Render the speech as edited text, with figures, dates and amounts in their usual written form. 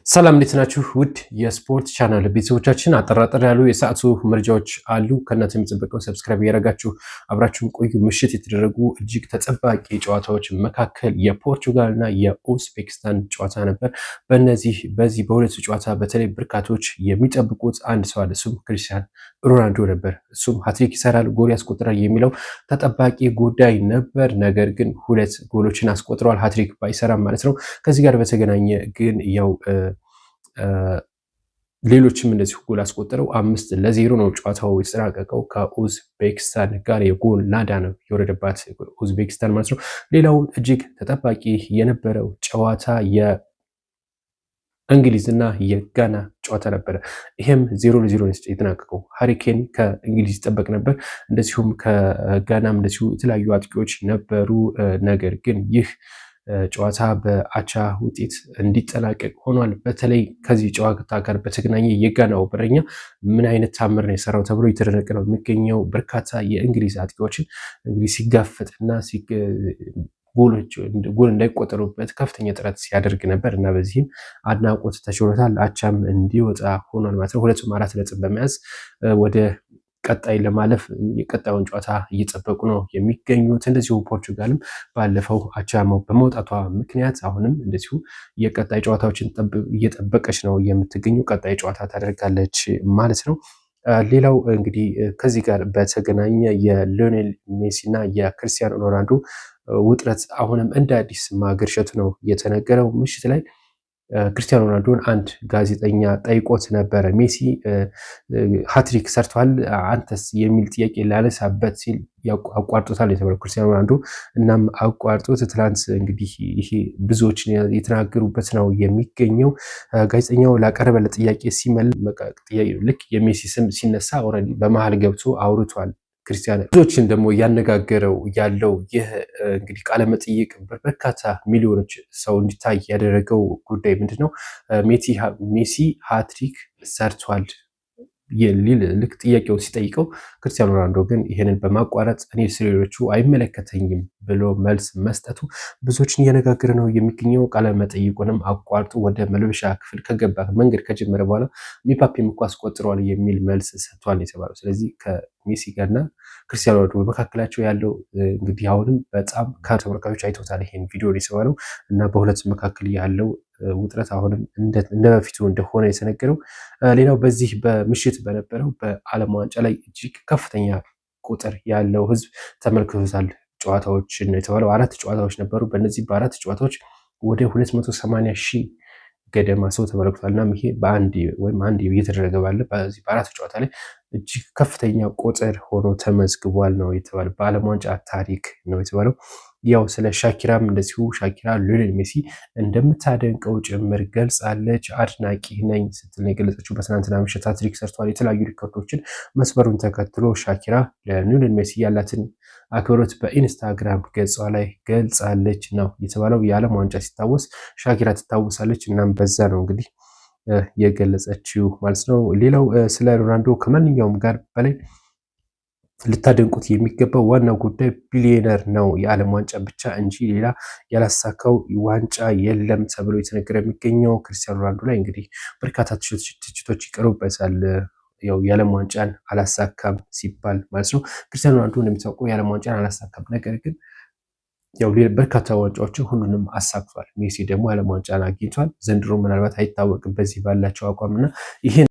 ሰላም እንዴት ናችሁ? ውድ የስፖርት ቻናል ቤተሰቦቻችን አጠራጠር ያሉ የሰዓቱ መረጃዎች አሉ። ከእናንተ የሚጠበቀው ሰብስክራይብ እያደረጋችሁ አብራችሁን ቆዩ። ምሽት የተደረጉ እጅግ ተጠባቂ ጨዋታዎች መካከል የፖርቹጋል እና የኡዝቤክስታን ጨዋታ ነበር። በዚህ በሁለቱ ጨዋታ በተለይ በርካቶች የሚጠብቁት አንድ ሰው አለ። እሱም ክርስቲያን ሮናልዶ ነበር። እሱም ሃትሪክ ይሰራል፣ ጎል ያስቆጥራል የሚለው ተጠባቂ ጉዳይ ነበር። ነገር ግን ሁለት ጎሎችን አስቆጥረዋል፣ ሃትሪክ ባይሰራም ማለት ነው። ከዚህ ጋር በተገናኘ ግን ያው ሌሎችም እንደዚሁ ጎል አስቆጥረው 5-0 ነው ጨዋታው የተጠናቀቀው። ከኡዝቤክስታን ጋር የጎል ናዳ ነው የወረደባት ኡዝቤክስታን ማለት ነው። ሌላው እጅግ ተጠባቂ የነበረው ጨዋታ የእንግሊዝና የጋና ጨዋታ ነበረ። ይሄም 0-0 ነው የተጠናቀቀው። ሃሪኬን ከእንግሊዝ ይጠበቅ ነበር፣ እንደዚሁም ከጋናም እንደዚሁ የተለያዩ አጥቂዎች ነበሩ። ነገር ግን ይህ ጨዋታ በአቻ ውጤት እንዲጠናቀቅ ሆኗል። በተለይ ከዚህ ጨዋታ ጋር በተገናኘ የጋናው በረኛ ምን አይነት ታምር ነው የሰራው ተብሎ የተደነቀ ነው የሚገኘው። በርካታ የእንግሊዝ አጥቂዎችን እንግዲህ ሲጋፈጥና ጎል እንዳይቆጠሩበት ከፍተኛ ጥረት ሲያደርግ ነበር እና በዚህም አድናቆት ተችሎታል። አቻም እንዲወጣ ሆኗል ማለት ነው። ሁለቱም 4 ነጥብ በመያዝ ወደ ቀጣይ ለማለፍ የቀጣዩን ጨዋታ እየጠበቁ ነው የሚገኙት። እንደዚሁ ፖርቹጋልም ባለፈው አቻ በመውጣቷ ምክንያት አሁንም እንደዚሁ የቀጣይ ጨዋታዎችን እየጠበቀች ነው የምትገኘው። ቀጣይ ጨዋታ ታደርጋለች ማለት ነው። ሌላው እንግዲህ ከዚህ ጋር በተገናኘ የሊዮኔል ሜሲ እና የክርስቲያኖ ሮናልዶ ውጥረት አሁንም እንደ አዲስ ማገርሸቱ ነው የተነገረው። ምሽት ላይ ክርስቲያኖ ሮናልዶን አንድ ጋዜጠኛ ጠይቆት ነበረ። ሜሲ ሃትሪክ ሰርቷል አንተስ የሚል ጥያቄ ላነሳበት ሲል አቋርጦታል የተባለው ክርስቲያኖ ሮናልዶ። እናም አቋርጦት ትላንት እንግዲህ ይሄ ብዙዎች የተናገሩበት ነው የሚገኘው። ጋዜጠኛው ላቀረበለት ጥያቄ ሲመልስ ልክ የሜሲ ስም ሲነሳ ኦልሬዲ በመሃል ገብቶ አውርቷል። ክርስቲያን ብዙዎችን ደግሞ እያነጋገረው ያለው ይህ እንግዲህ ቃለመጠይቅ በርካታ ሚሊዮኖች ሰው እንዲታይ ያደረገው ጉዳይ ምንድነው? ሜሲ ሃትሪክ ሰርቷል ልክ ጥያቄው ሲጠይቀው ክርስቲያኖ ሮናልዶ ግን ይህንን በማቋረጥ እኔ ስለሌሎቹ አይመለከተኝም ብሎ መልስ መስጠቱ ብዙዎችን እያነጋገረ ነው የሚገኘው። ቃለመጠይቁንም አቋርጦ ወደ መልበሻ ክፍል ከገባ መንገድ ከጀመረ በኋላ ሚፓፔም እኮ አስቆጥሯል የሚል መልስ ሰጥቷል የተባለው። ስለዚህ ከሜሲ ጋርና ክርስቲያኖ ሮናልዶ በመካከላቸው ያለው እንግዲህ አሁንም በጣም ከተመልካቾች አይቶታል ይሄን ቪዲዮ የተባለው እና በሁለቱ መካከል ያለው ውጥረት አሁንም እንደ በፊቱ እንደሆነ የተነገረው። ሌላው በዚህ በምሽት በነበረው በዓለም ዋንጫ ላይ እጅግ ከፍተኛ ቁጥር ያለው ሕዝብ ተመልክቶታል ጨዋታዎችን የተባለው 4 ጨዋታዎች ነበሩ። በእነዚህ በ4 ጨዋታዎች ወደ 280 ሺህ ገደማ ሰው ተመልክቷል። እናም ይሄ በአንድ እየተደረገ ባለ በዚህ በ4 ጨዋታ ላይ እጅግ ከፍተኛ ቁጥር ሆኖ ተመዝግቧል ነው የተባለው። በዓለም ዋንጫ ታሪክ ነው የተባለው። ያው ስለ ሻኪራም እንደዚሁ ሻኪራ ሊዮኔል ሜሲ እንደምታደንቀው ጭምር ገልጻለች። አድናቂ ነኝ ስትል የገለጸችው በትናንትና ምሽት ሃትሪክ ሰርቷል። የተለያዩ ሪከርዶችን መስመሩን ተከትሎ ሻኪራ ለሊዮኔል ሜሲ ያላትን አክብሮት በኢንስታግራም ገጿ ላይ ገልጻለች ነው የተባለው። የዓለም ዋንጫ ሲታወስ ሻኪራ ትታወሳለች። እናም በዛ ነው እንግዲህ የገለጸችው ማለት ነው። ሌላው ስለ ሮናልዶ ከማንኛውም ጋር በላይ ልታደንቁት የሚገባው ዋናው ጉዳይ ቢሊዮነር ነው፣ የዓለም ዋንጫ ብቻ እንጂ ሌላ ያላሳካው ዋንጫ የለም ተብሎ የተነገረ የሚገኘው ክርስቲያኖ ሮናልዶ ላይ እንግዲህ በርካታ ትችቶች ይቀርቡበታል። ያው የዓለም ዋንጫን አላሳካም ሲባል ማለት ነው። ክርስቲያኖ ሮናልዶ እንደሚታወቀው የዓለም ዋንጫን አላሳካም፣ ነገር ግን ያው በርካታ ዋንጫዎችን ሁሉንም አሳክቷል። ሜሲ ደግሞ የዓለም ዋንጫን አግኝቷል። ዘንድሮ ምናልባት አይታወቅም በዚህ ባላቸው አቋምና ይሄ